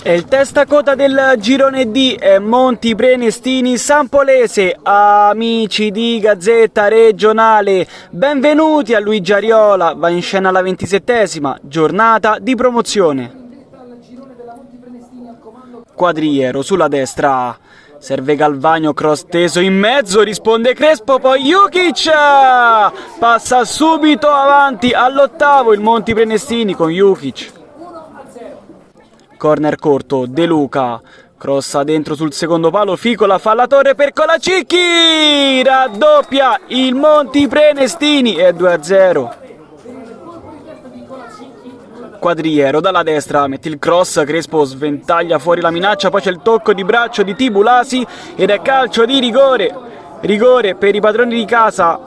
E il testacoda del girone D è Monti Prenestini Sampolese. Amici di Gazzetta Regionale, benvenuti a Luigi Ariola. Va in scena la 27ª giornata di promozione. Quadriero sulla destra, serve Galvagno, cross teso in mezzo, risponde Crespo, poi Jukic passa subito avanti all'8º il Monti Prenestini con Jukic. Corner corto, De Luca, crossa dentro sul secondo palo, Ficola fa la torre per Colacicchi, raddoppia il Monti Prenestini e 2-0. Quadriero dalla destra, mette il cross, Crespo sventaglia fuori la minaccia, poi c'è il tocco di braccio di Tibulasi ed è calcio di rigore. Rigore per i padroni di casa.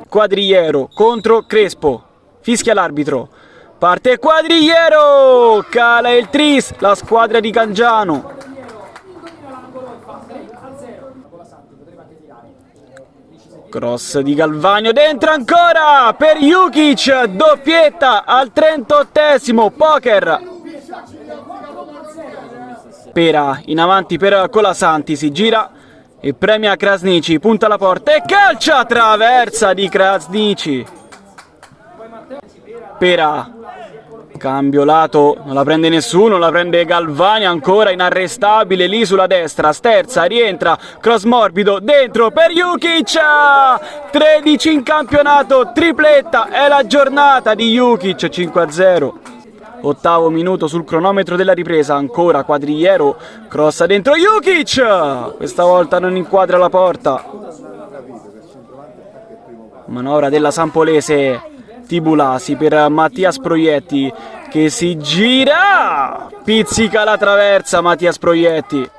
Quadriero contro Crespo, fischia l'arbitro. Parte Quadriero, cala il tris, la squadra di Cangiano. Cross di Galvagno, dentro ancora per Jukic, doppietta al 38esimo, poker. Pera in avanti per Colasanti, si gira e premia Krasniqi, punta la porta e calcia, traversa di Krasniqi. Pera, cambio lato, non la prende nessuno, la prende Galvani, ancora inarrestabile lì sulla destra, sterza, rientra, cross morbido, dentro per Jukic, 13 in campionato, tripletta, è la giornata di Jukic, 5-0. 8º minuto sul cronometro della ripresa, ancora Quadriero, crossa dentro Jukic, questa volta non inquadra la porta. Manovra della Sampolese, Tibulasi per Mattias Proietti che si gira, pizzica la traversa Mattias Proietti.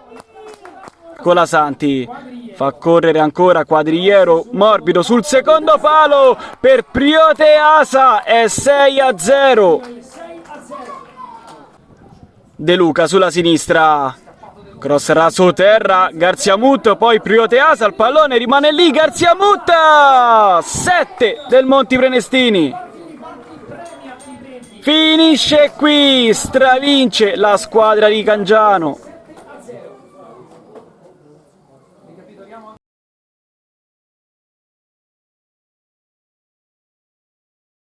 Colasanti fa correre ancora Quadriero, morbido sul secondo palo per Prioteasa, è 6-0. De Luca sulla sinistra, cross raso terra, Garziamut, poi Prioteasa, il pallone rimane lì, Garziamut, 7 del Monti Prenestini. Finisce qui, stravince la squadra di Cangiano.